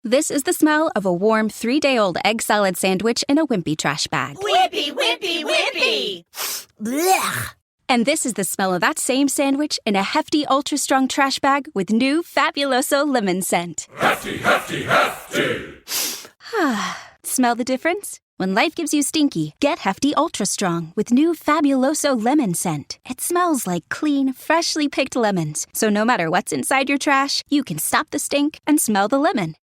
This is the smell of a warm 3-day-old egg salad sandwich in a wimpy trash bag. Wimpy, wimpy, wimpy! Blech! And this is the smell of that same sandwich in a hefty, ultra-strong trash bag with new Fabuloso lemon scent. Hefty, hefty, hefty! Smell the difference? When life gives you stinky, get Hefty Ultra Strong with new Fabuloso lemon scent. It smells like clean, freshly picked lemons. So no matter what's inside your trash, you can stop the stink and smell the lemon.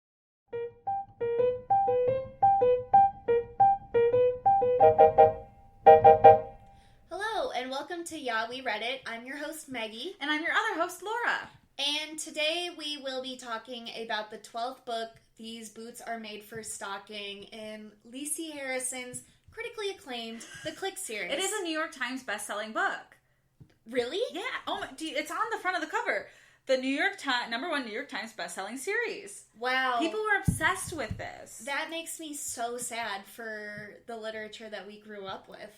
Hello, and welcome to Yeah, We Read It. I'm your host, Meggie. And I'm your other host, Laura. And today we will be talking about the 12th book, These Boots Are Made for Stalking, in Lacey Harrison's critically acclaimed The Clique series. It is a New York Times best-selling book. Really? Yeah. Oh, it's on the front of the cover. The number one New York Times best-selling series. Wow. People were obsessed with this. That makes me so sad for the literature that we grew up with.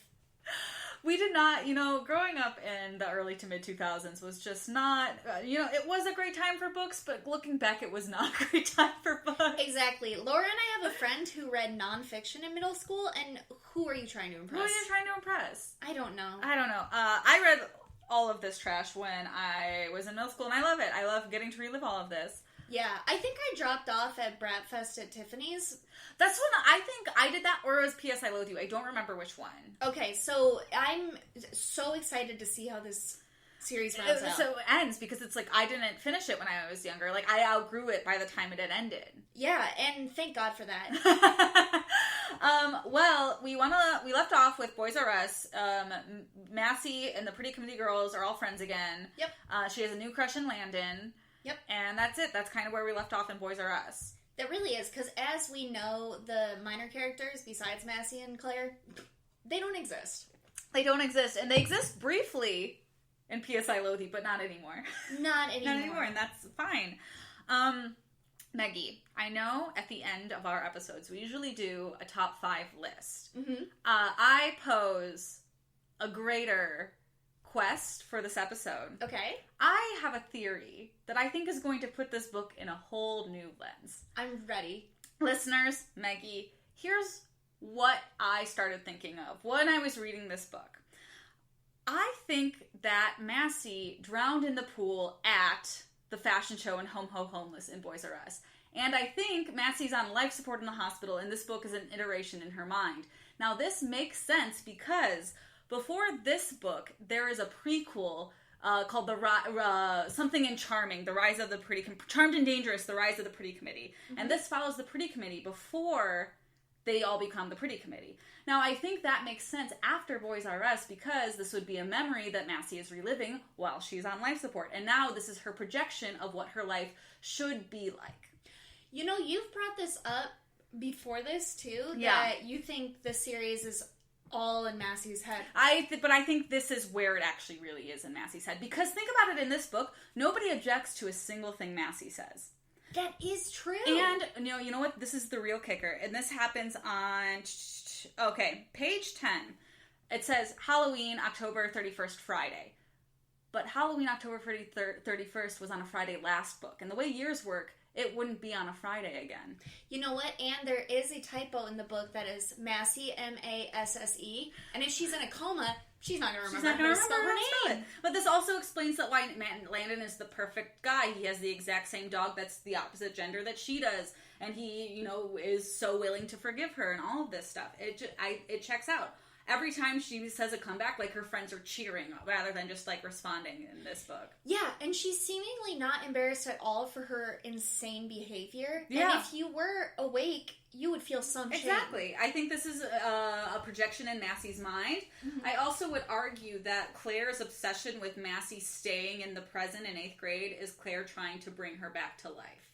We did not, growing up in the early to mid-2000s was just not, it was a great time for books, but looking back, it was not a great time for books. Exactly. Laura and I have a friend who read nonfiction in middle school, and who are you trying to impress? Who are you trying to impress? I don't know. I read all of this trash when I was in middle school, and I love it. I love getting to relive all of this. Yeah, I think I dropped off at Bratfest at Tiffany's. That's when I think I did that, or it was P.S. I Loathe You. I don't remember which one. Okay, so I'm so excited to see how this series runs out. So it ends, because it's like I didn't finish it when I was younger. Like, I outgrew it by the time it had ended. Yeah, and thank God for that. Well, we left off with Boys R Us. Massie and the Pretty Committee girls are all friends again. Yep. She has a new crush in Landon. Yep. And that's it. That's kind of where we left off in Boys R Us. That really is, because as we know, the minor characters, besides Massie and Claire, they don't exist. They don't exist, and they exist briefly in P.S. I Loathe You, but not anymore. Not anymore, and that's fine. Meggie, I know at the end of our episodes, we usually do a top 5 list. Mm-hmm. I pose a greater quest for this episode. Okay. I have a theory that I think is going to put this book in a whole new lens. I'm ready. Listeners, Meggie, here's what I started thinking of when I was reading this book. I think that Massie drowned in the pool at the fashion show in Home Ho Homeless in Boys R Us. And I think Massie's on life support in the hospital, and this book is an iteration in her mind. Now, this makes sense because before this book, there is a prequel called Something in Charming, The Rise of the Pretty... Charmed and Dangerous, The Rise of the Pretty Committee. Mm-hmm. And this follows the Pretty Committee before they all become the Pretty Committee. Now, I think that makes sense after Boys R Us because this would be a memory that Massie is reliving while she's on life support. And now this is her projection of what her life should be like. You've brought this up before this, too, Yeah. that you think the series is all in Massie's head. But I think this is where it actually really is in Massie's head. Because think about it, in this book, nobody objects to a single thing Massie says. That is true. And, you know what? This is the real kicker. And this happens on, page 10. It says Halloween, October 31st, Friday. But Halloween, October 31st was on a Friday last book. And the way years work, it wouldn't be on a Friday again. You know what? And there is a typo in the book that is Massie, M-A-S-S-E. And if she's in a coma, she's not going to remember how to spell her name. But this also explains that why Landon is the perfect guy. He has the exact same dog that's the opposite gender that she does. And he, is so willing to forgive her and all of this stuff. It checks out. Every time she says a comeback, her friends are cheering rather than just, responding in this book. Yeah, and she's seemingly not embarrassed at all for her insane behavior. Yeah. And if you were awake, you would feel some shame. Exactly. I think this is a projection in Massie's mind. Mm-hmm. I also would argue that Claire's obsession with Massie staying in the present in 8th grade is Claire trying to bring her back to life.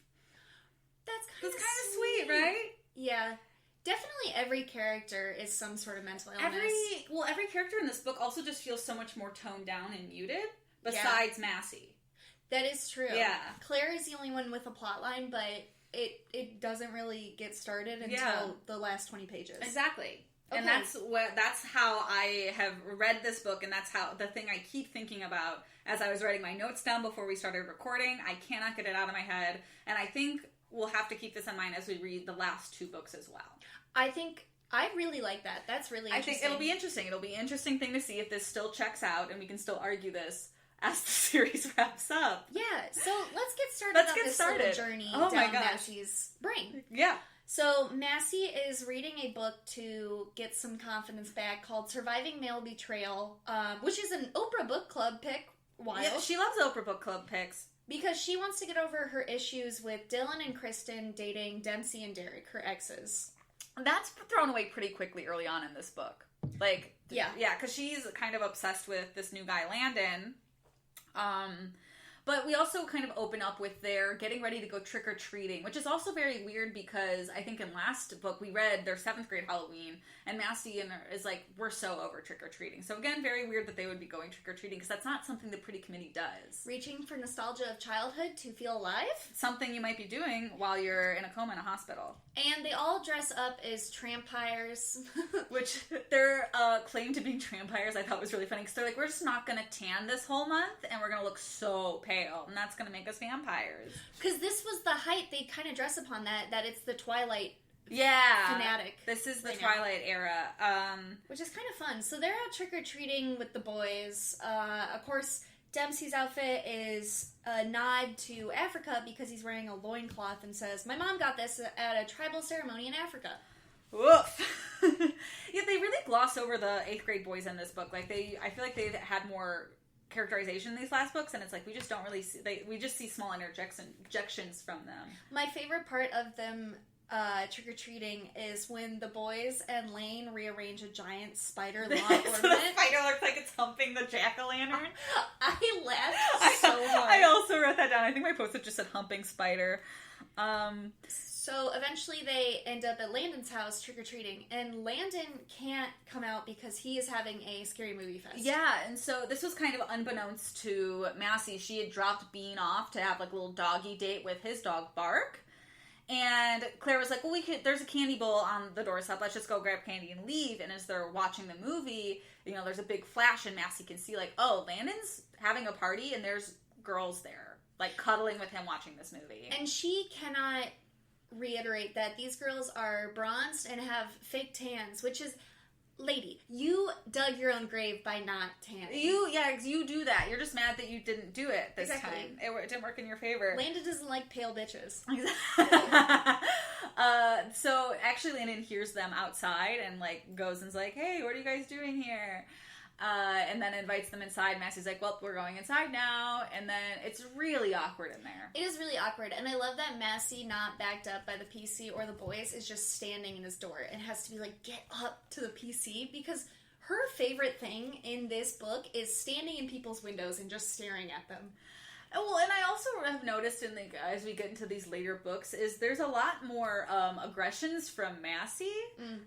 That's kind of sweet, right? Yeah. Definitely every character is some sort of mental illness. Every character in this book also just feels so much more toned down and muted, besides Massie. That is true. Yeah. Claire is the only one with a plot line, but it doesn't really get started until the last 20 pages. Exactly. Okay. And that's how I have read this book, and that's how the thing I keep thinking about as I was writing my notes down before we started recording. I cannot get it out of my head, and I think we'll have to keep this in mind as we read the last 2 books as well. I really like that. That's really interesting. I think it'll be interesting. It'll be an interesting thing to see if this still checks out, and we can still argue this as the series wraps up. Yeah, so let's get started on this little journey down Massie's brain. Yeah. So Massie is reading a book to get some confidence back called Surviving Male Betrayal, which is an Oprah Book Club pick. Wild. Yeah, she loves Oprah Book Club picks. Because she wants to get over her issues with Dylan and Kristen dating Dempsey and Derek, her exes. That's thrown away pretty quickly early on in this book. Like, yeah, because she's kind of obsessed with this new guy, Landon. But we also kind of open up with their getting ready to go trick-or-treating, which is also very weird because I think in last book we read their 7th grade Halloween, and Massie is like, we're so over trick-or-treating. So again, very weird that they would be going trick-or-treating because that's not something the Pretty Committee does. Reaching for nostalgia of childhood to feel alive? Something you might be doing while you're in a coma in a hospital. And they all dress up as trampires. Which their claim to being trampires I thought was really funny because they're like, we're just not going to tan this whole month and we're going to look so pale and that's going to make us vampires. Because this was the height they kind of dress upon that it's the Twilight fanatic. This is the Twilight era. Which is kind of fun. So they're out trick-or-treating with the boys. Of course, Dempsey's outfit is a nod to Africa because he's wearing a loincloth and says, my mom got this at a tribal ceremony in Africa. Woof. Yeah, they really gloss over the 8th grade boys in this book. Like I feel like they've had more characterization in these last books, and it's like we just don't really see. We just see small interjections from them. My favorite part of them trick-or-treating is when the boys and Lane rearrange a giant spider lawn ornament. So the spider looks like it's humping the jack-o'-lantern. I laughed so hard. I also wrote that down. I think my post-it just said humping spider. So eventually they end up at Landon's house trick-or-treating, and Landon can't come out because he is having a scary movie fest. Yeah, and so this was kind of unbeknownst to Massie. She had dropped Bean off to have like a little doggy date with his dog Bark. And Claire was like, well, there's a candy bowl on the doorstep. Let's just go grab candy and leave. And as they're watching the movie, there's a big flash and Massie can see like, oh, Landon's having a party and there's girls there, like cuddling with him watching this movie. And she cannot reiterate that these girls are bronzed and have fake tans, which is, lady, you dug your own grave by not tanning. You do that. You're just mad that you didn't do it this time. It didn't work in your favor. Landon doesn't like pale bitches. So actually Landon hears them outside and like goes and's like, hey, what are you guys doing here? And then invites them inside. Massie's like, well, we're going inside now. And then it's really awkward in there. It is really awkward. And I love that Massie, not backed up by the PC or the boys, is just standing in his door and has to be like, get up to the PC, because her favorite thing in this book is standing in people's windows and just staring at them. Well, and I also have noticed as we get into these later books is there's a lot more aggressions from Massie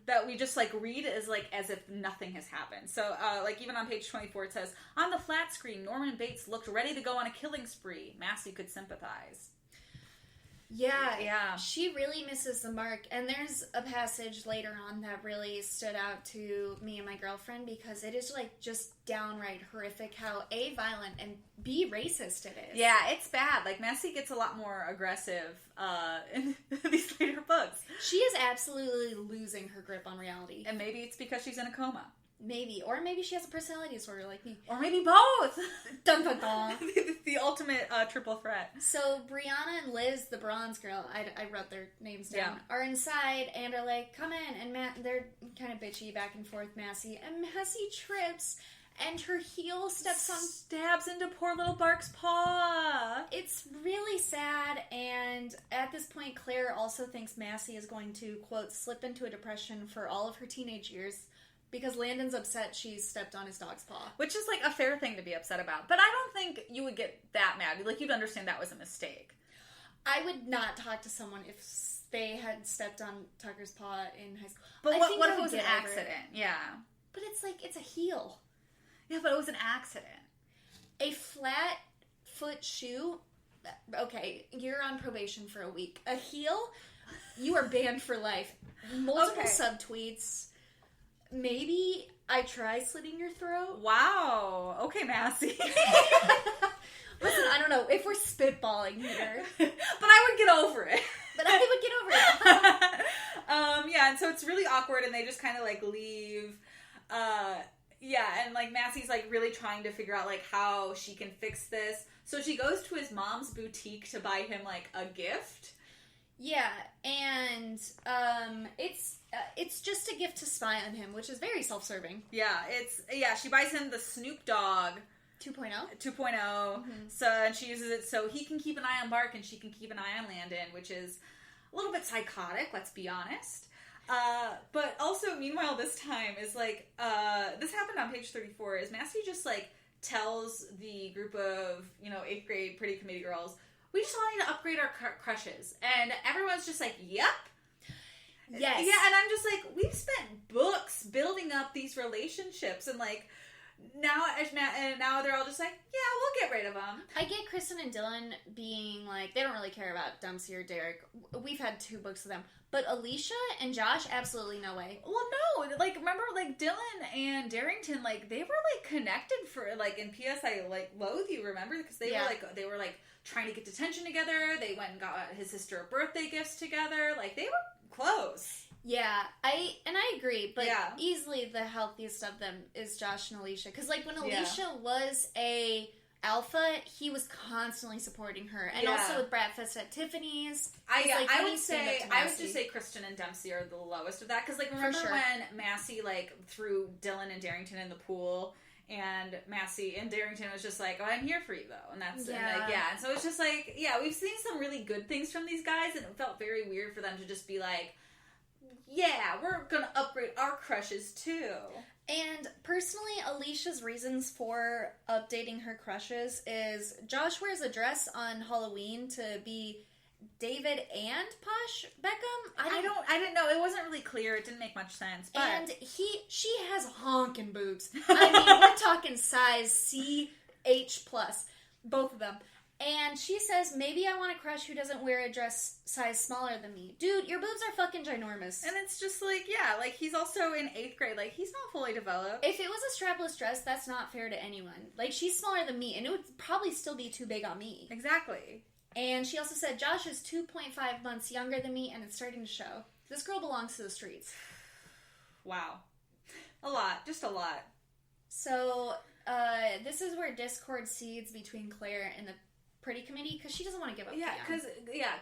that we just like read as if nothing has happened. So like even on page 24 it says, on the flat screen, Norman Bates looked ready to go on a killing spree. Massie could sympathize. Yeah. She really misses the mark. And there's a passage later on that really stood out to me and my girlfriend because it is like just downright horrific how A, violent, and B, racist it is. Yeah, it's bad. Like Massie gets a lot more aggressive in these later books. She is absolutely losing her grip on reality. And maybe it's because she's in a coma. Maybe. Or maybe she has a personality disorder like me. Or maybe both! Dun dun dun! The ultimate triple threat. So, Brianna and Liz, the bronze girl, I wrote their names down, are inside and are like, come in, and they're kind of bitchy back and forth, Massie. And Massie trips, and her heel stabs into poor little Bark's paw. It's really sad, and at this point, Claire also thinks Massie is going to, quote, slip into a depression for all of her teenage years. Because Landon's upset she stepped on his dog's paw. Which is, like, a fair thing to be upset about. But I don't think you would get that mad. Like, you'd understand that was a mistake. I would not talk to someone if they had stepped on Tucker's paw in high school. But what if it was an accident? Yeah. But it's like, it's a heel. Yeah, but it was an accident. A flat foot shoe? Okay, you're on probation for a week. A heel? You are banned for life. Multiple subtweets. Maybe I try slitting your throat. Wow. Okay, Massie. Listen, I don't know if we're spitballing here. But I would get over it. but I would get over it. Yeah, and so it's really awkward, and they just kind of, like, leave. Yeah, and, like, Massie's, like, really trying to figure out, like, how she can fix this. So she goes to his mom's boutique to buy him, like, a gift. Yeah, and it's just a gift to spy on him, which is very self-serving. Yeah, she buys him the Snoop Dogg 2.0? 2.0. Mm-hmm. So, and she uses it so he can keep an eye on Bark and she can keep an eye on Landon, which is a little bit psychotic, let's be honest. But also, meanwhile, this time is like, this happened on page 34, is Massie just, like, tells the group of, 8th grade pretty committee girls, we just all need to upgrade our crushes. And everyone's just like, yep. Yes. Yeah, and I'm just like, we've spent books building up these relationships, and, like, now they're all just like, yeah, we'll get rid of them. I get Kristen and Dylan being like, they don't really care about Dempsey or Derek. We've had 2 books of them. But Alicia and Josh, absolutely no way. Well, no, like, remember, like, Dylan and Darrington, like, they were, like, connected for, like, in P.S. I, like, loathe you, remember? Because they were, like, trying to get detention together. They went and got his sister birthday gifts together. Like, they were close. Yeah, I agree, but easily the healthiest of them is Josh and Alicia. Because, like, when Alicia was a alpha, he was constantly supporting her. And also with Bradfest at Tiffany's. I would just say Kristen and Dempsey are the lowest of that. Because, like, remember when Massie, like, threw Dylan and Darrington in the pool, and Massie and Darrington was just like, oh, I'm here for you, though. And that's, and so it's just like, we've seen some really good things from these guys, and it felt very weird for them to just be like, yeah, we're gonna upgrade our crushes, too. And personally, Alicia's reasons for updating her crushes is Josh wears a dress on Halloween to be David and Posh Beckham. I didn't know. It wasn't really clear. It didn't make much sense. But... And she has honking boobs. I mean, we're talking size CH+, both of them. And she says, maybe I want a crush who doesn't wear a dress size smaller than me. Dude, your boobs are fucking ginormous. And it's just like, like, he's also in 8th grade. Like, he's not fully developed. If it was a strapless dress, that's not fair to anyone. Like, she's smaller than me, and it would probably still be too big on me. Exactly. And she also said, Josh is 2.5 months younger than me, and it's starting to show. This girl belongs to the streets. Wow. A lot. Just a lot. So, this is where discord seeds between Claire and the Pretty Committee, because she doesn't want to give up.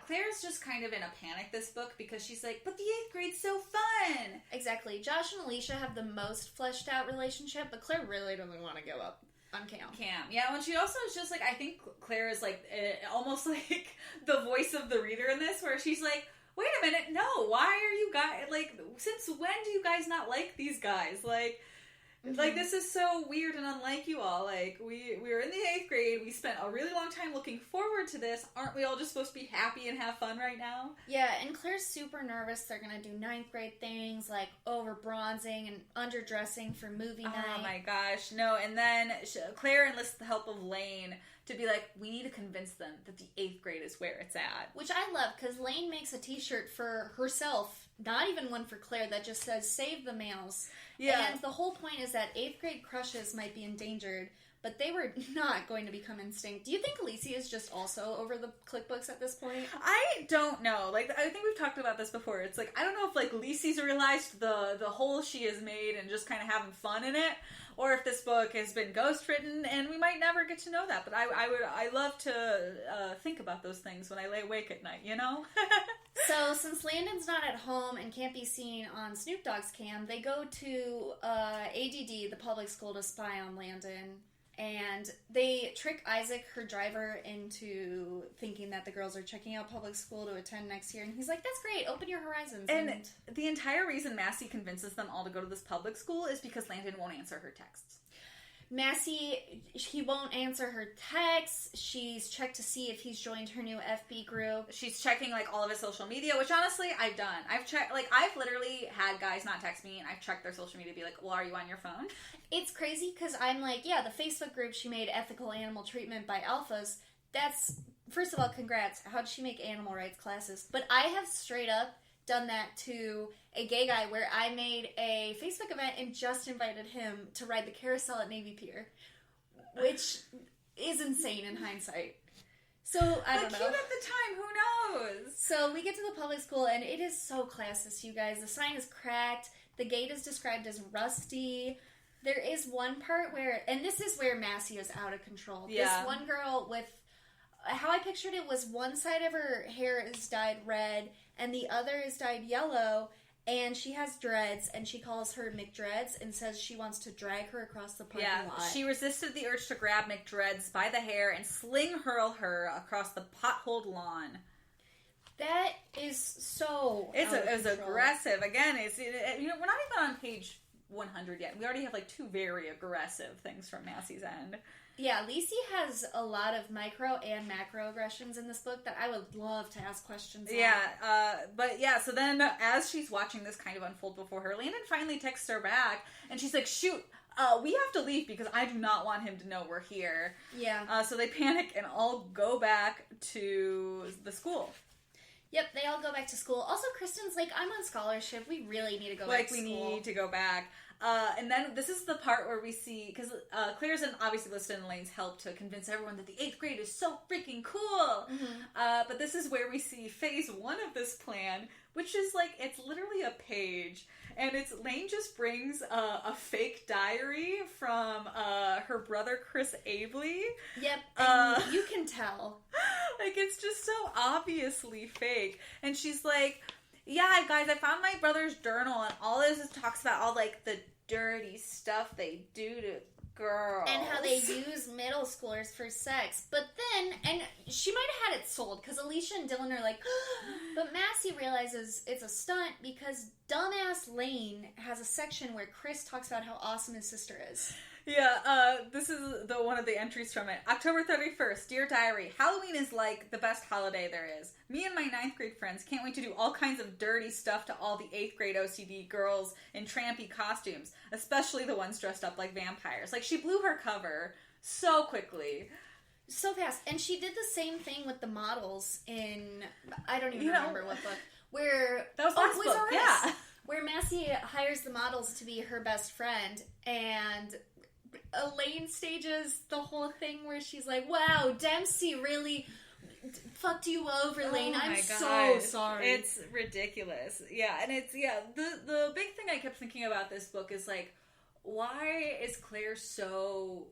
Claire's just kind of in a panic this book, because she's like, but the 8th grade's so fun. Exactly. Josh and Alicia have the most fleshed out relationship, but Claire really doesn't want to give up on Cam. Yeah, and she also is just like, I think Claire is like almost like the voice of the reader in this, where she's like, wait a minute, no, why are you guys, like, since when do you guys not like these guys? Like, like, this is so weird and unlike you all. Like, we were in the 8th grade. We spent a really long time looking forward to this. Aren't we all just supposed to be happy and have fun right now? Yeah, and Claire's super nervous. They're going to do 9th grade things like over bronzing and underdressing for movie night. Oh my gosh. No, and then Claire enlists the help of Lane to be like, we need to convince them that the 8th grade is where it's at. Which I love, because Lane makes a t-shirt for herself, not even one for Claire, that just says, save the males. Yeah. And the whole point is that 8th grade crushes might be endangered, but they were not going to become instinct. Do you think Alicia is just also over the Clique books at this point? I don't know. Like, I think we've talked about this before. It's like, I don't know if, like, Lisi's realized the hole she has made and just kind of having fun in it, or if this book has been ghost-written, and we might never get to know that. But I love to think about those things when I lay awake at night, you know? So, since Landon's not at home and can't be seen on Snoop Dogg's cam, they go to ADD, the public school, to spy on Landon. And they trick Isaac, her driver, into thinking that the girls are checking out public school to attend next year. And he's like, that's great, open your horizons. And the entire reason Massie convinces them all to go to this public school is because Landon won't answer her texts. Massie, he won't answer her texts. She's checked to see if he's joined her new FB group. She's checking, like, all of his social media, which, honestly, I've done. I've checked, like, I've literally had guys not text me, and I've checked their social media to be like, well, are you on your phone? It's crazy, because I'm like, yeah, the Facebook group she made, Ethical Animal Treatment by Alphas, that's, first of all, congrats. How'd she make animal rights classes? But I have straight up done that to a gay guy, where I made a Facebook event and just invited him to ride the carousel at Navy Pier, which is insane in hindsight. So, I don't know. Cute at the time, who knows? So, we get to the public school, and it is so classist, you guys. The sign is cracked. The gate is described as rusty. There is one part where, and this is where Massie is out of control. Yeah. This one girl with, how I pictured it was one side of her hair is dyed red, and the other is dyed yellow, and she has dreads, and she calls her McDreads and says she wants to drag her across the parking lot. She resisted the urge to grab McDreads by the hair and sling hurl her across the potholed lawn. That is so It was aggressive. Again, we're not even on page 100 yet. We already have like 2 very aggressive things from Massie's end. Yeah, Lacey has a lot of micro and macro aggressions in this book that I would love to ask questions on. Yeah, so then as she's watching this kind of unfold before her, Landon finally texts her back, and she's like, shoot, we have to leave because I do not want him to know we're here. Yeah. So they panic and all go back to the school. Yep, they all go back to school. Also, Kristen's like, I'm on scholarship. We really need to go back to school. We need to go back. And then this is the part where we see, because Claire's obviously listed in Lane's help to convince everyone that the 8th grade is so freaking cool. Mm-hmm. But this is where we see phase 1 of this plan, which is like, it's literally a page. And Lane just brings a fake diary from her brother Chris Abley. Yep, and you can tell. Like, it's just so obviously fake. And she's like, yeah, guys, I found my brother's journal, and all this talks about all, like, the dirty stuff they do to girls. And how they use middle schoolers for sex. But then, and she might have had it sold, because Alicia and Dylan are like, but Massie realizes it's a stunt because dumbass Lane has a section where Chris talks about how awesome his sister is. Yeah, this is one of the entries from it. October 31st, Dear Diary, Halloween is like the best holiday there is. Me and my 9th grade friends can't wait to do all kinds of dirty stuff to all the 8th grade OCD girls in trampy costumes, especially the ones dressed up like vampires. Like, she blew her cover so quickly. So fast. And she did the same thing with the models in, I don't even remember what book, where... That was last book, yeah. Where Massie hires the models to be her best friend, and Elaine stages the whole thing where she's like, wow, Dempsey really fucked you over, Elaine. I'm so sorry. It's ridiculous. Yeah, and the big thing I kept thinking about this book is, like, why is Claire so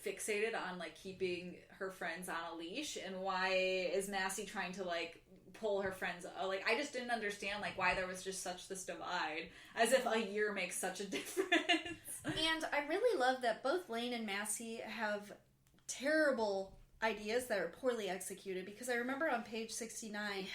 fixated on, like, keeping her friends on a leash, and why is Massie trying to, like, pull her friends, like, I just didn't understand, like, why there was just such this divide, as if a year makes such a difference. And I really love that both Lane and Massie have terrible ideas that are poorly executed, because I remember on page 69,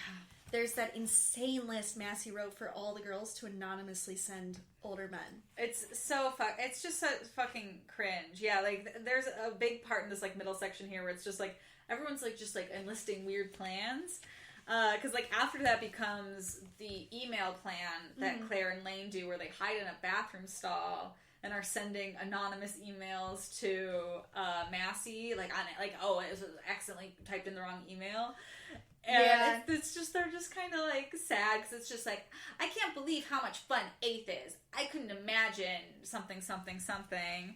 there's that insane list Massie wrote for all the girls to anonymously send older men. It's so it's just so fucking cringe. Yeah, like, there's a big part in this, like, middle section here where it's just, like, everyone's, like, just, like, enlisting weird plans. Because, like, after that becomes the email plan that Claire and Lane do, where they hide in a bathroom stall and are sending anonymous emails to Massie, like, on it, like, oh, it was accidentally typed in the wrong email. And it's just, they're just kind of, like, sad, because it's just like, I can't believe how much fun 8th is. I couldn't imagine something.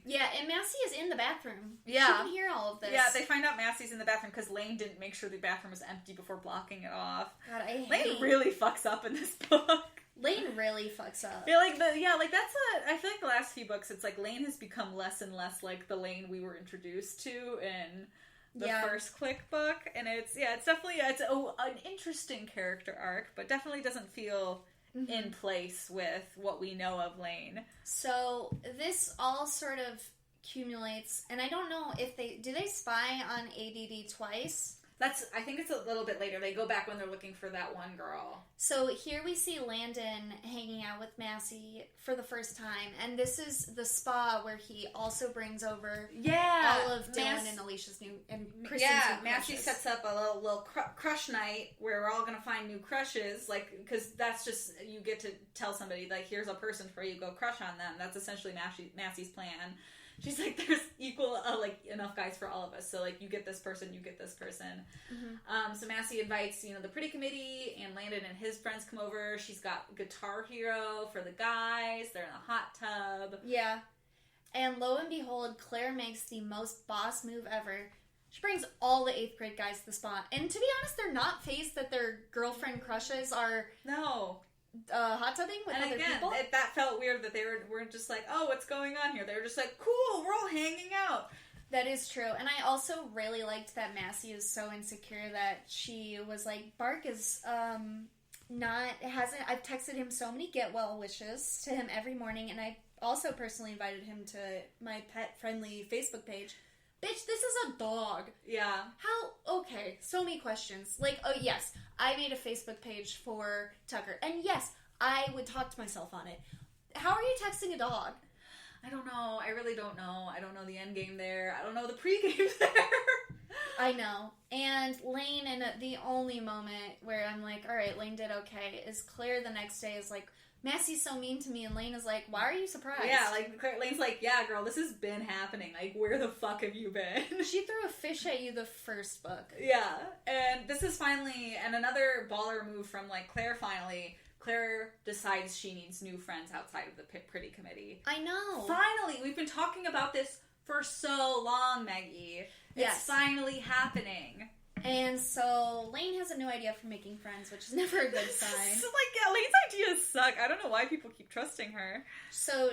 Yeah, and Massie is in the bathroom. Yeah. She can hear all of this. Yeah, they find out Massie's in the bathroom because Lane didn't make sure the bathroom was empty before blocking it off. God, I hate... Lane really fucks up in this book. Lane really fucks up. Yeah, I feel like the last few books, it's like Lane has become less and less like the Lane we were introduced to in the first Clique book, and it's definitely an interesting character arc, but definitely doesn't feel in place with what we know of Lane. So this all sort of accumulates, and I don't know if they spy on ADD twice. I think it's a little bit later. They go back when they're looking for that one girl. So here we see Landon hanging out with Massie for the first time, and this is the spa where he also brings over all of Dylan and Alicia's new and Kristen's new Massie crushes. sets up a little crush night where we're all gonna find new crushes, like, because that's just, you get to tell somebody, like, here's a person for you, go crush on them. That's essentially Massie's plan. She's like, there's equal, enough guys for all of us. So, like, you get this person, you get this person. Mm-hmm. So Massie invites, the pretty committee, and Landon and his friends come over. She's got Guitar Hero for the guys. They're in a hot tub. Yeah. And lo and behold, Claire makes the most boss move ever. She brings all the 8th grade guys to the spot. And to be honest, they're not fazed that their girlfriend crushes are hot tubbing with other people. That felt weird that they weren't just like, oh, what's going on here? They were just like, cool, we're all hanging out. That is true. And I also really liked that Massie is so insecure that she was like, Bark is I've texted him so many get well wishes to him every morning, and I also personally invited him to my pet friendly Facebook page. Bitch, this is a dog. Yeah. How? Okay, so many questions. Like, oh yes, I made a Facebook page for Tucker, and yes, I would talk to myself on it. How are you texting a dog? I don't know. I really don't know. I don't know the end game there. I don't know the pre-game there. I know. And Lane, in the only moment where I'm like, all right, Lane did okay, is Claire the next day is like, Massie's so mean to me, and Lane is like, why are you surprised? Yeah, like, Lane's like, yeah, girl, this has been happening. Like, where the fuck have you been? She threw a fish at you the first book. Yeah, and this is finally, and another baller move from, like, Claire finally. Claire decides she needs new friends outside of the Pretty Committee. I know. Finally! We've been talking about this for so long, Meggie. Yes. It's finally happening. And so Lane has a new idea for making friends, which is never a good sign. So, like, yeah, Lane's ideas suck. I don't know why people keep trusting her. So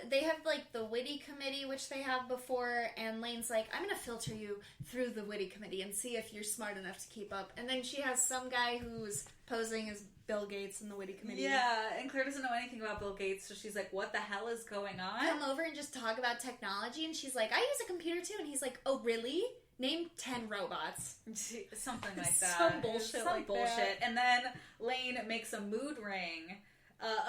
they have, like, the Witty Committee, which they have before, and Lane's like, I'm going to filter you through the Witty Committee and see if you're smart enough to keep up. And then she has some guy who's posing as Bill Gates in the Witty Committee. Yeah, and Claire doesn't know anything about Bill Gates, so she's like, what the hell is going on? Come over and just talk about technology, and she's like, I use a computer too, and he's like, oh, really? Name 10 robots. Something like that. Some bullshit like that. And then Lane makes a mood ring.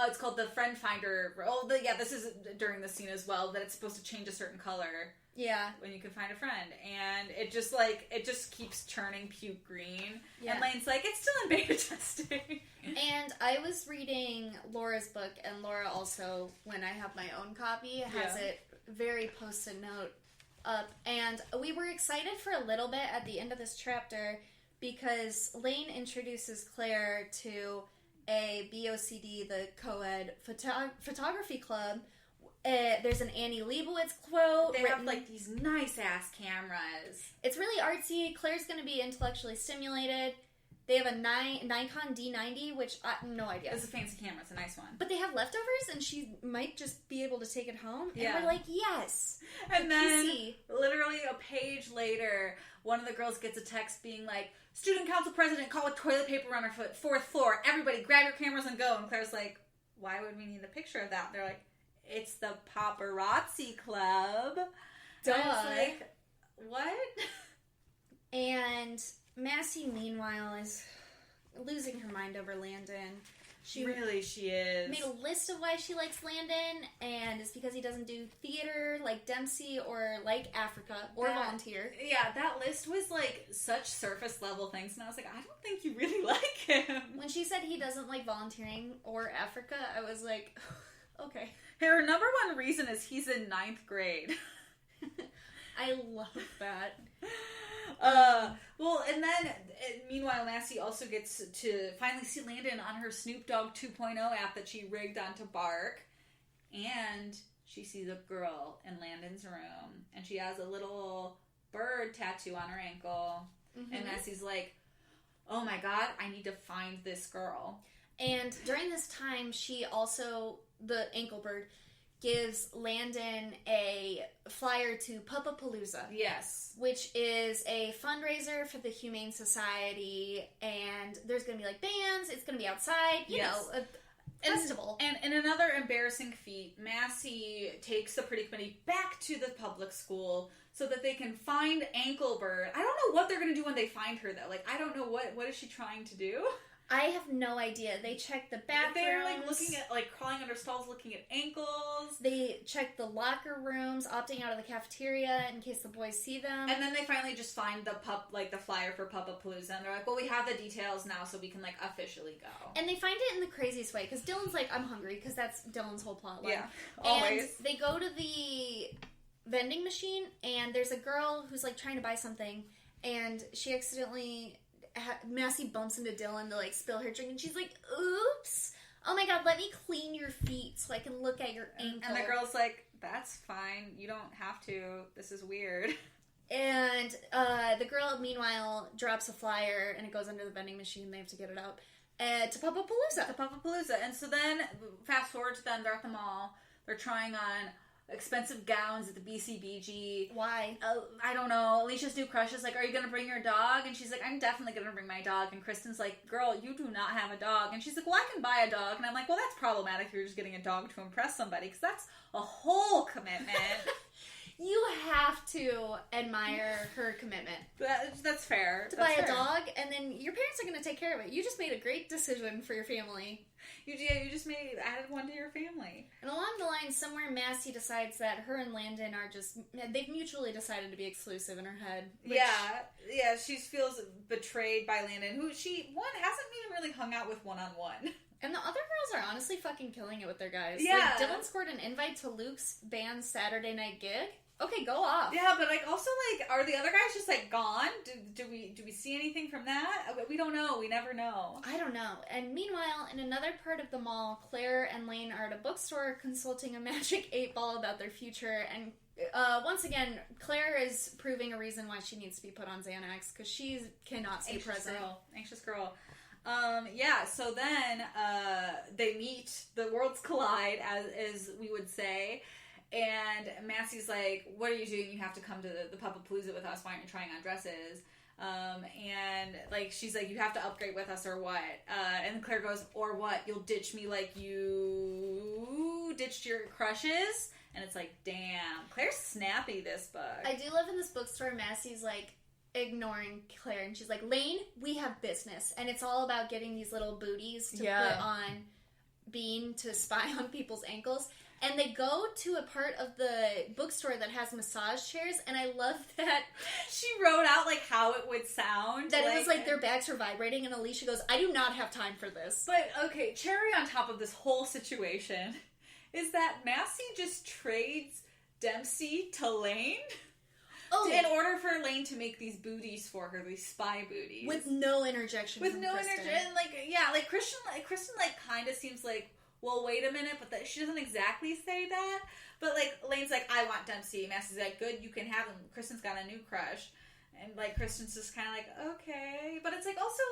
It's called the Friend Finder. Oh, yeah, this is during the scene as well, that it's supposed to change a certain color. Yeah. When you can find a friend. And it just keeps turning puke green. Yeah. And Lane's like, it's still in beta testing. And I was reading Laura's book, and Laura also, when I have my own copy, has it very post-it note up, and we were excited for a little bit at the end of this chapter because Lane introduces Claire to a BOCD, the co-ed photography club. There's an Annie Leibovitz quote. They have like these nice ass cameras. It's really artsy. Claire's going to be intellectually stimulated. They have a Nikon D90, which I have no idea. It's a fancy camera. It's a nice one. But they have leftovers, and she might just be able to take it home. And yeah. we're like, yes. And then, literally a page later, one of the girls gets a text being like, student council president caught with toilet paper on her foot, 4th floor. Everybody grab your cameras and go. And Claire's like, why would we need a picture of that? And they're like, it's the paparazzi club. Duh. And I was like, what? And Massie, meanwhile, is losing her mind over Landon. She is. Made a list of why she likes Landon, and it's because he doesn't do theater like Dempsey or like Africa or volunteer. Yeah, that list was like such surface level things, and I was like, I don't think you really like him. When she said he doesn't like volunteering or Africa, I was like, okay. Her number one reason is he's in 9th grade. I love that. Well, and then, meanwhile, Massie also gets to finally see Landon on her Snoop Dogg 2.0 app that she rigged onto Bark. And she sees a girl in Landon's room. And she has a little bird tattoo on her ankle. Mm-hmm. And Massie's like, oh my god, I need to find this girl. And during this time, she also, the ankle bird, gives Landon a flyer to Pupapalooza. Yes. Which is a fundraiser for the Humane Society, and there's going to be, like, bands, it's going to be outside, you know, a festival. And in another embarrassing feat, Massie takes the Pretty Committee back to the public school so that they can find Anklebird. I don't know what they're going to do when they find her, though. Like, I don't know what is she trying to do? I have no idea. They check the bathrooms. They're, like, looking at, like, crawling under stalls, looking at ankles. They check the locker rooms, opting out of the cafeteria in case the boys see them. And then they finally just find the flyer for Pupapalooza, and they're like, well, we have the details now, so we can, like, officially go. And they find it in the craziest way, because Dylan's like, I'm hungry, because that's Dylan's whole plot line. Yeah, always. And they go to the vending machine, and there's a girl who's, like, trying to buy something, and she accidentally... Massie bumps into Dylan to, like, spill her drink, and she's like, oops, oh my god, let me clean your feet so I can look at your ankle. And the girl's like, that's fine, you don't have to, this is weird. And the girl, meanwhile, drops a flyer, and it goes under the vending machine. They have to get it out. To Pupapalooza. To Pupapalooza. And so then, fast forward to them, they're at the mall. They're trying on expensive gowns at the BCBG. Why? I don't know. Alicia's new crush is like, are you going to bring your dog? And she's like, I'm definitely going to bring my dog. And Kristen's like, girl, you do not have a dog. And she's like, well, I can buy a dog. And I'm like, well, that's problematic if you're just getting a dog to impress somebody, because that's a whole commitment. You have to admire her commitment. That's fair. To buy a dog, and then your parents are going to take care of it. You just made a great decision for your family. You just added one to your family. And along the line, somewhere Massie decides that her and Landon are they've mutually decided to be exclusive in her head. Yeah, she feels betrayed by Landon, who hasn't even really hung out with one-on-one. And the other girls are honestly fucking killing it with their guys. Yeah. Like, Dylan scored an invite to Luke's band's Saturday night gig. Okay, go off. Yeah, but also are the other guys just gone? Do we see anything from that? We don't know. We never know. I don't know. And meanwhile, in another part of the mall, Claire and Lane are at a bookstore consulting a magic 8-ball about their future. And once again, Claire is proving a reason why she needs to be put on Xanax, because she cannot stay present. Anxious girl. So then they meet, the worlds collide, as we would say. And Massie's like, what are you doing? You have to come to the Pupapalooza with us. Why aren't you trying on dresses? And she's like, you have to upgrade with us or what? And Claire goes, or what? You'll ditch me like you ditched your crushes? And it's like, damn. Claire's snappy this book. I do love in this bookstore, Massie's ignoring Claire, and she's like, Lane, we have business. And it's all about getting these little booties to put on Bean to spy on people's ankles. And they go to a part of the bookstore that has massage chairs, and I love that she wrote out how it would sound. That it was their backs were vibrating, and Alicia goes, I do not have time for this. But, okay, cherry on top of this whole situation is that Massie just trades Dempsey to Lane in order for Lane to make these booties for her, these spy booties. With no interjection With no interjection. And, Kristen kind of seems like, well, wait a minute, but she doesn't exactly say that. But, Lane's like, I want Dempsey. Massie's like, good, you can have him. Kristen's got a new crush. And, Kristen's just kind of like, okay. But it's, also,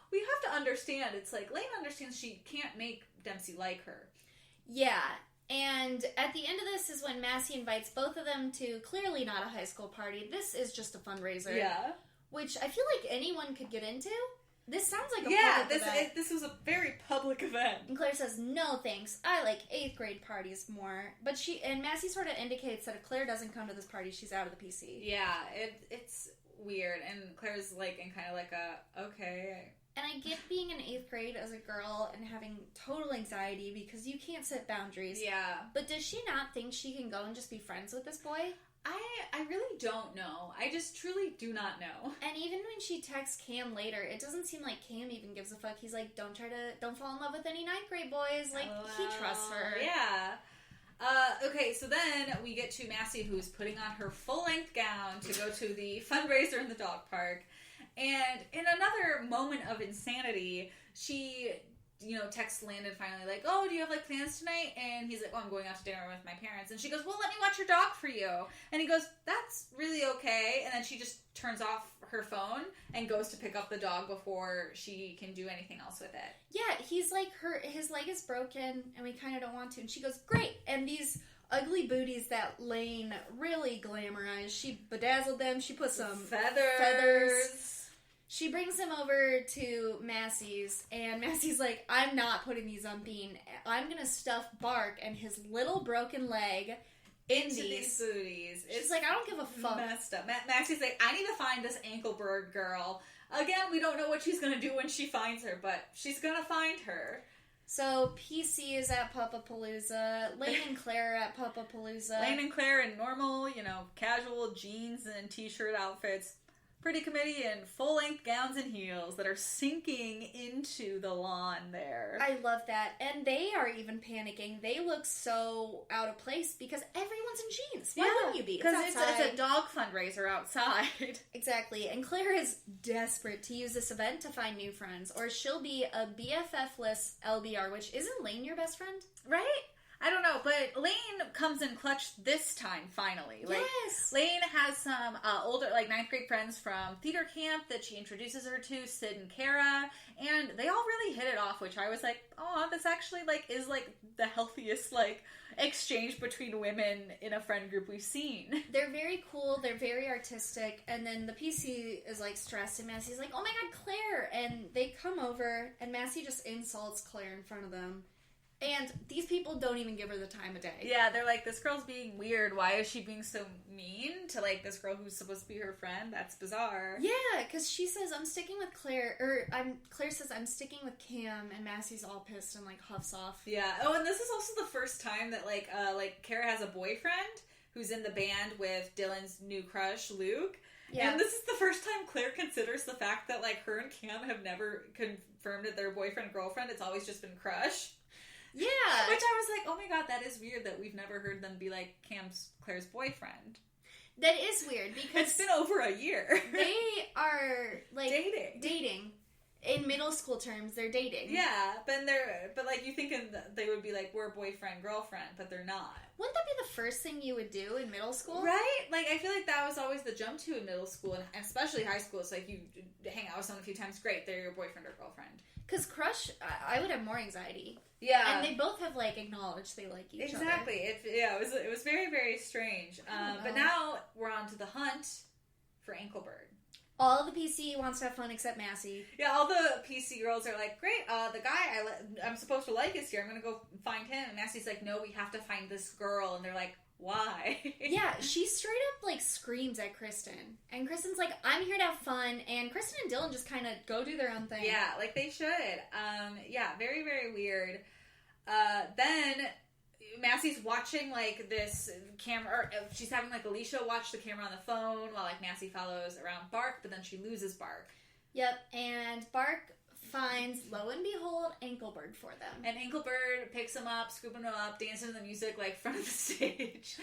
we have to understand. It's Lane understands she can't make Dempsey like her. Yeah. And at the end of this is when Massie invites both of them to clearly not a high school party. This is just a fundraiser. Yeah. Which I feel like anyone could get into. This sounds like a public event. This was a very public event. And Claire says, no thanks, I like 8th grade parties more. But Massie sort of indicates that if Claire doesn't come to this party, she's out of the PC. Yeah, it's weird. And Claire's okay. And I get being in 8th grade as a girl and having total anxiety because you can't set boundaries. Yeah. But does she not think she can go and just be friends with this boy? I really don't know. I just truly do not know. And even when she texts Cam later, it doesn't seem like Cam even gives a fuck. He's like, don't fall in love with any 9th grade boys. He trusts her. Yeah. Okay, so then we get to Massie, who's putting on her full-length gown to go to the fundraiser in the dog park. And in another moment of insanity, she texts Landon finally oh, do you have plans tonight? And he's like, oh, I'm going out to dinner with my parents. And she goes, well, let me watch your dog for you. And he goes, that's really okay. And then she just turns off her phone and goes to pick up the dog before she can do anything else with it. Yeah, he's like, his leg is broken and we kind of don't want to. And she goes, great. And these ugly booties that Lane really glamorized, she bedazzled them. She put some feathers. She brings him over to Massie's, and Massie's like, I'm not putting these on Bean. I'm going to stuff Bark and his little broken leg into these booties. She's like, I don't give a fuck. Messed up. Massie's like, I need to find this Ankleberg girl. Again, we don't know what she's going to do when she finds her, but she's going to find her. So, PC is at Pupapalooza. Lane and Claire are at Pupapalooza. Lane and Claire in normal, casual jeans and t-shirt outfits. Pretty committee in full-length gowns and heels that are sinking into the lawn there. I love that. And they are even panicking. They look so out of place because everyone's in jeans. Why wouldn't you be? Because it's a dog fundraiser outside. Exactly. And Claire is desperate to use this event to find new friends, or she'll be a BFF-less LBR, which isn't Lane your best friend? Right? I don't know, but Lane comes in clutch this time, finally. Like, yes! Lane has some older, like, 9th grade friends from theater camp that she introduces her to, Sid and Kara, and they all really hit it off, which I was like, oh, this actually, like, is, like, the healthiest, like, exchange between women in a friend group we've seen. They're very cool, they're very artistic, and then the PC is, like, stressed, and Massie's like, oh my god, Claire! And they come over, and Massie just insults Claire in front of them. And these people don't even give her the time of day. Yeah, they're like, this girl's being weird. Why is she being so mean to, like, this girl who's supposed to be her friend? That's bizarre. Yeah, because she says, I'm sticking with Claire, Claire says, I'm sticking with Cam, and Massie's all pissed and, like, huffs off. Yeah. Oh, and this is also the first time that, like, Kara has a boyfriend who's in the band with Dylan's new crush, Luke. Yeah. And this is the first time Claire considers the fact that, like, her and Cam have never confirmed that they're boyfriend-girlfriend. It's always just been crush. Yeah. Which I was like, oh my god, that is weird that we've never heard them be like Claire's boyfriend. That is weird because it's been over a year. They are like dating. In middle school terms, they're dating. Yeah, but like you thinking they would be like, we're boyfriend, girlfriend, but they're not. Wouldn't that be the first thing you would do in middle school? Right? Like, I feel like that was always the jump to in middle school, and especially high school. It's like you hang out with someone a few times, great, they're your boyfriend or girlfriend. Because crush, I would have more anxiety. Yeah. And they both have, like, acknowledged they like each other. Exactly. It was very, very strange. But now we're on to the hunt for Anklebird. All the PC wants to have fun except Massie. Yeah, all the PC girls are like, great, the guy I'm supposed to like is here. I'm going to go find him. And Massie's like, no, we have to find this girl. And they're like, why? Yeah, she straight up, like, screams at Kristen. And Kristen's like, I'm here to have fun. And Kristen and Dylan just kind of go do their own thing. Yeah, like they should. Yeah, very, very weird. Then Massie's watching, like, this camera, or she's having, like, Alicia watch the camera on the phone while, like, Massie follows around Bark, but then she loses Bark. Yep, and Bark finds, lo and behold, Anklebird for them. And Anklebird picks him up, scooping him up, dancing to the music, like, front of the stage.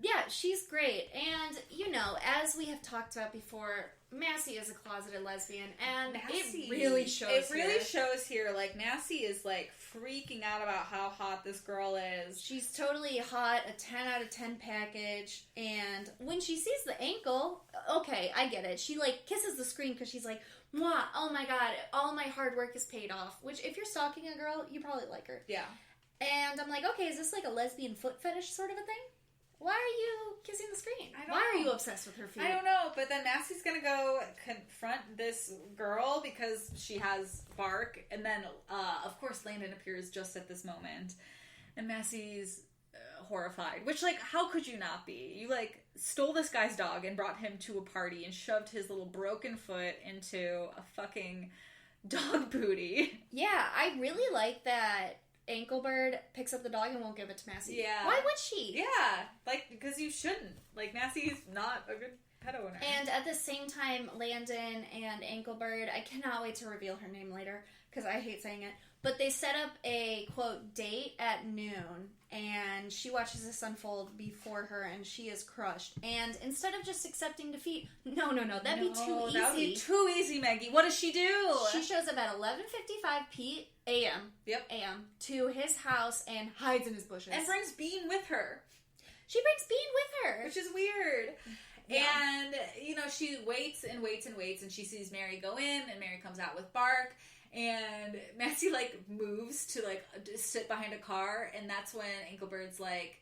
Yeah, she's great. And, you know, as we have talked about before, Massie is a closeted lesbian, and it really shows here. It really shows here. Like, Massie is, like, freaking out about how hot this girl is. She's totally hot, a 10 out of 10 package, and when she sees the ankle, okay, I get it. She, like, kisses the screen because she's like, mwah, oh my god, all my hard work is paid off. Which, if you're stalking a girl, you probably like her. Yeah. And I'm like, okay, is this like a lesbian foot fetish sort of a thing? Why are you kissing the screen? Why are you obsessed with her feet? I don't know, but then Massie's gonna go confront this girl because she has Bark, and then, of course, Landon appears just at this moment, and Massie's horrified. Which, like, how could you not be? You, like, stole this guy's dog and brought him to a party and shoved his little broken foot into a fucking dog booty. Yeah, I really like that Anklebird picks up the dog and won't give it to Massie. Yeah. Why would she? Yeah. Like, because you shouldn't. Like, Massie's not a good pet owner. And at the same time, Landon and Anklebird, I cannot wait to reveal her name later, because I hate saying it, but they set up a, quote, date at noon, and she watches this unfold before her, and she is crushed. And instead of just accepting defeat, no, that'd be too easy. That would be too easy, Meggie. What does she do? She shows up at 11:55 a.m. Yep. a.m. to his house and hides in his bushes. And brings Bean with her. She brings Bean with her. Which is weird. Yeah. And, you know, she waits and waits and waits, and she sees Mary go in, and Mary comes out with Bark, and Massie, like, moves to, like, sit behind a car, and that's when Anklebird's like,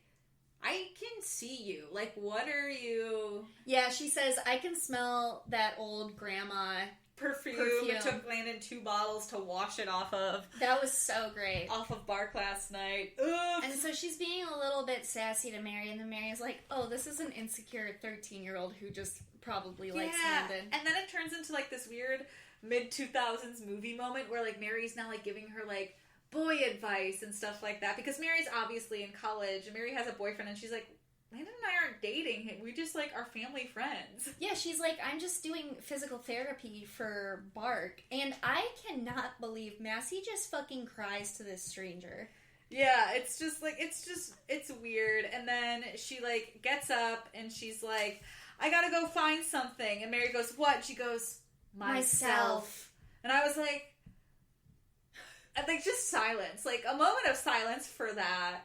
I can see you. Like, what are you... Yeah, she says, I can smell that old grandma perfume. It took Landon 2 bottles to wash it off of. That was so great. Off of Bark last night. Oof. And so she's being a little bit sassy to Mary, and then Mary's like, oh, this is an insecure 13-year-old who just probably likes Landon. And then it turns into, like, this weird mid-2000s movie moment where, like, Mary's now, like, giving her, like, boy advice and stuff like that. Because Mary's obviously in college, and Mary has a boyfriend, and she's like, Landon and I aren't dating. We just, like, are family friends. Yeah, she's like, I'm just doing physical therapy for Bark. And I cannot believe Massie just fucking cries to this stranger. Yeah, it's just, like, it's weird. And then she, like, gets up, and she's like, I gotta go find something. And Mary goes, what? She goes, myself. And I was like, just silence. Like, a moment of silence for that.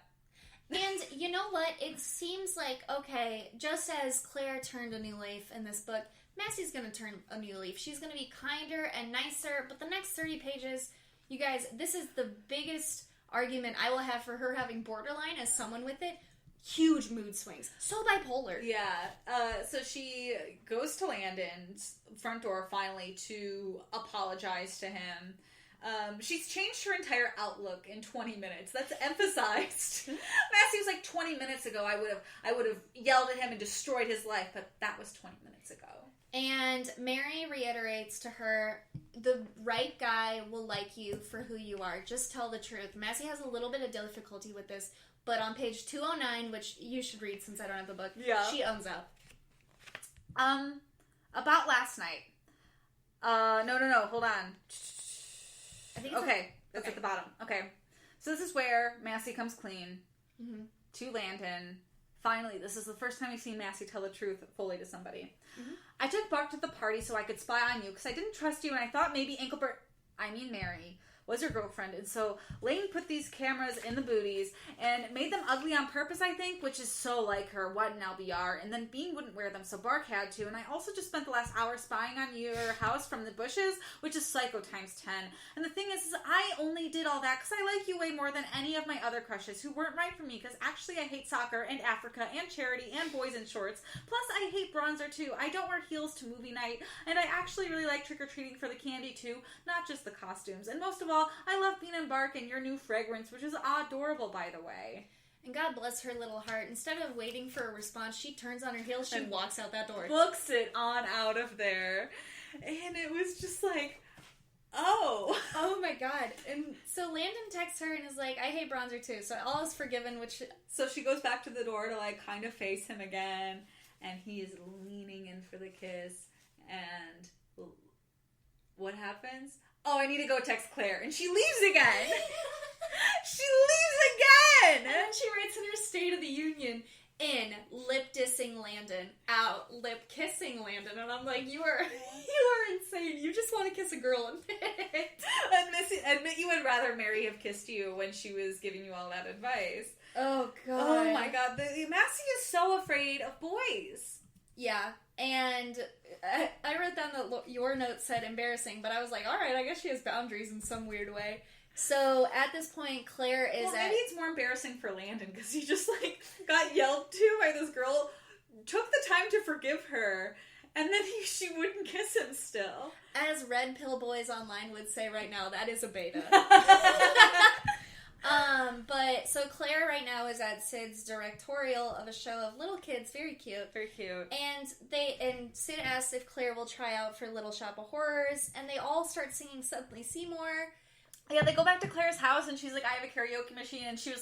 And you know what? It seems like, okay, just as Claire turned a new leaf in this book, Massie's going to turn a new leaf. She's going to be kinder and nicer, but the next 30 pages, you guys, this is the biggest argument I will have for her having borderline as someone with it. Huge mood swings. So bipolar. Yeah. So she goes to Landon's front door finally to apologize to him. She's changed her entire outlook in 20 minutes. That's emphasized. Massie was like 20 minutes ago. I would have yelled at him and destroyed his life, but that was 20 minutes ago. And Mary reiterates to her, the right guy will like you for who you are. Just tell the truth. Massie has a little bit of difficulty with this, but on page 209, which you should read since I don't have the book, she owns up. About last night. No, hold on. I think That's at the bottom. Okay. So this is where Massie comes clean to Landon. Finally, this is the first time we've seen Massie tell the truth fully to somebody. I took Buck to the party so I could spy on you because I didn't trust you and I thought maybe Mary, was your girlfriend. And so Lane put these cameras in the booties and made them ugly on purpose, I think, which is so like her. What an LBR. And then Bean wouldn't wear them, so Bark had to. And I also just spent the last hour spying on your house from the bushes, which is psycho times 10. And the thing is I only did all that because I like you way more than any of my other crushes who weren't right for me because actually I hate soccer and Africa and charity and boys in shorts. Plus I hate bronzer too. I don't wear heels to movie night. And I actually really like trick-or-treating for the candy too, not just the costumes. And most of all, I love Bean and Bark and your new fragrance, which is adorable, by the way. And God bless her little heart. Instead of waiting for a response, she turns on her heels, she walks out that door. Books it on out of there. And it was just like, oh. Oh my God. And so Landon texts her and is like, I hate bronzer too, so all is forgiven, which... So she goes back to the door to like kind of face him again, and he is leaning in for the kiss, and what happens? Oh, I need to go text Claire. And she leaves again. She leaves again. And then she writes in her State of the Union, in, lip dissing Landon, out, lip kissing Landon. And I'm like, you are insane. You just want to kiss a girl and pick. Admit you would rather Mary have kissed you when she was giving you all that advice. Oh, God. Oh, my God. Massie is so afraid of boys. Yeah, and I wrote down that your note said embarrassing, but I was like, alright, I guess she has boundaries in some weird way. So, at this point, Claire is maybe it's more embarrassing for Landon, because he just, like, got yelled to by this girl, took the time to forgive her, and then she wouldn't kiss him still. As Red Pill Boys Online would say right now, that is a beta. But so Claire right now is at Sid's directorial of a show of little kids, very cute. Very cute. And Sid asks if Claire will try out for Little Shop of Horrors, and they all start singing Suddenly Seymour. Yeah, they go back to Claire's house, and she's like, I have a karaoke machine, and she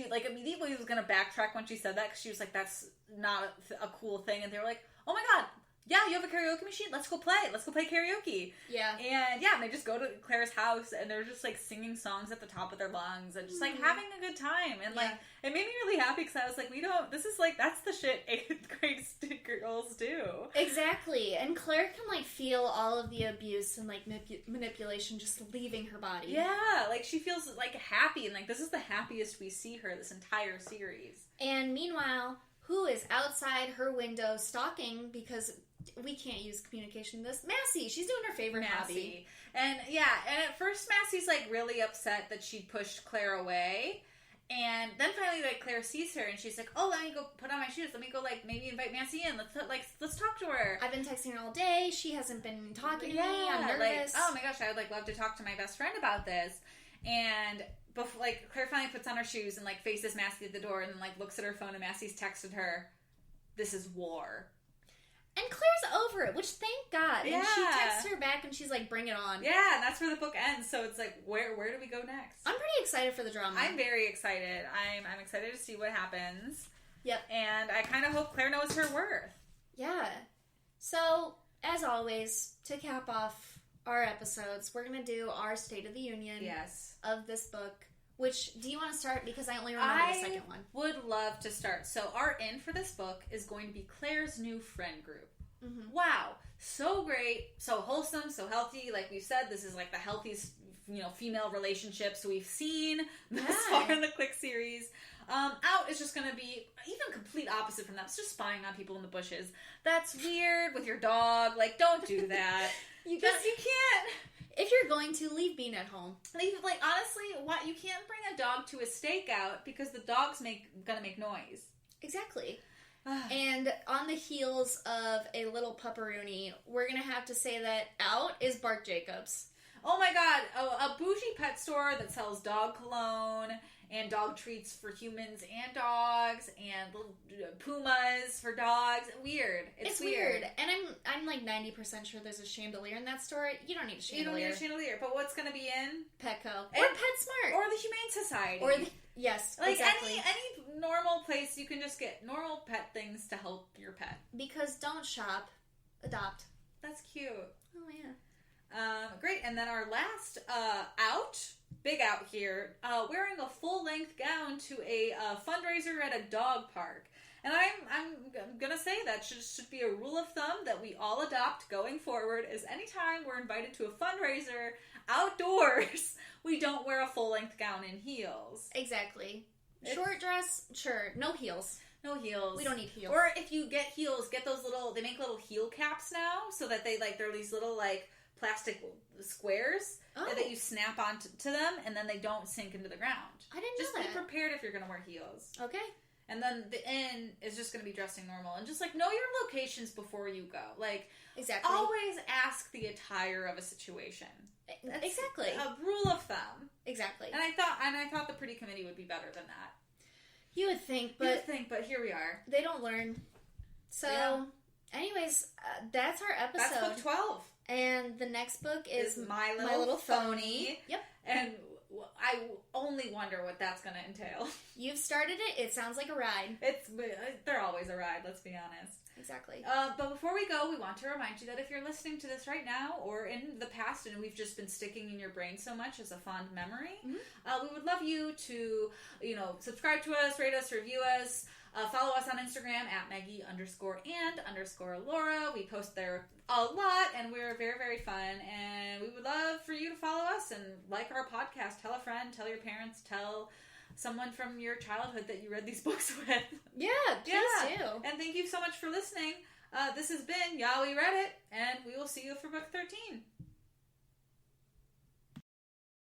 immediately was gonna backtrack when she said that, because she was like, that's not a cool thing, and they were like, oh my God, yeah, you have a karaoke machine? Let's go play karaoke. Yeah. And they just go to Claire's house and they're just like singing songs at the top of their lungs and just like having a good time. And like, it made me really happy because I was like, that's the shit 8th grade girls do. Exactly. And Claire can like feel all of the abuse and like manipulation just leaving her body. Yeah, like she feels like happy and like this is the happiest we see her this entire series. And meanwhile, who is outside her window stalking because we can't use communication in this? Massie. She's doing her favorite hobby. And at first Massie's like really upset that she pushed Claire away. And then finally like Claire sees her and she's like, oh, let me go put on my shoes. Let me go like maybe invite Massie in. Let's talk to her. I've been texting her all day. She hasn't been talking to me. I'm nervous. Like, oh my gosh, I would like love to talk to my best friend about this. And before, like, Claire finally puts on her shoes and like faces Massie at the door and then like looks at her phone and Massie's texted her, this is war. And Claire's over it, which thank God. Yeah. And she texts her back and she's like, bring it on. Yeah, and that's where the book ends. So it's like, where do we go next? I'm pretty excited for the drama. I'm very excited. I'm excited to see what happens. Yep. And I kind of hope Claire knows her worth. Yeah. So, as always, to cap off our episodes, we're going to do our State of the Union of this book. Which, do you want to start? Because I only remember the second one. I would love to start. So our in for this book is going to be Claire's new friend group. Mm-hmm. Wow. So great. So wholesome. So healthy. Like we've said, this is like the healthiest, female relationships we've seen thus far in the Clique series. Out is just going to be even complete opposite from that. It's just spying on people in the bushes. That's weird with your dog. Like, don't do that. You can't. If you're going to, leave Bean at home. Honestly, you can't bring a dog to a stakeout because the dog's gonna make noise. Exactly. And on the heels of a little pupperoonie, we're gonna have to say that Out is Bark Jacobs. Oh my god, a bougie pet store that sells dog cologne and dog treats for humans and dogs and little pumas for dogs. Weird. It's weird. And I'm like 90% sure there's a chandelier in that store. You don't need a chandelier. You don't need a chandelier. But what's going to be in? Petco. Or PetSmart. Or the Humane Society. Yes, like exactly. Any normal place you can just get normal pet things to help your pet. Because don't shop, adopt. That's cute. Oh yeah. Great. And then our last big out here, wearing a full-length gown to a fundraiser at a dog park. And I'm gonna say that should be a rule of thumb that we all adopt going forward, is anytime we're invited to a fundraiser outdoors, we don't wear a full-length gown and heels. Exactly. Short dress, sure. No heels. No heels. We don't need heels. Or if you get heels, get those they make little heel caps now, so that they're these little, plastic squares that you snap onto them, and then they don't sink into the ground. I didn't know that. Just be prepared if you're going to wear heels. Okay. And then the inn is just going to be dressing normal. And just, know your locations before you go. Exactly. Always ask the attire of a situation. That's exactly. A rule of thumb. Exactly. And I thought the pretty committee would be better than that. You would think, but here we are. They don't learn. So, anyways, that's our episode. That's book 12. And the next book is My Little Phony. Yep. And I only wonder what that's going to entail. You've started it. It sounds like a ride. They're always a ride, let's be honest. Exactly. But before we go, we want to remind you that if you're listening to this right now or in the past and we've just been sticking in your brain so much as a fond memory, we would love you to, subscribe to us, rate us, review us. Follow us on Instagram at Meggie_and_Laura. We post there a lot, and we're very, very fun. And we would love for you to follow us and like our podcast. Tell a friend, tell your parents, tell someone from your childhood that you read these books with. Yeah, please do. And thank you so much for listening. This has been Yeah, We Read It, and we will see you for book 13.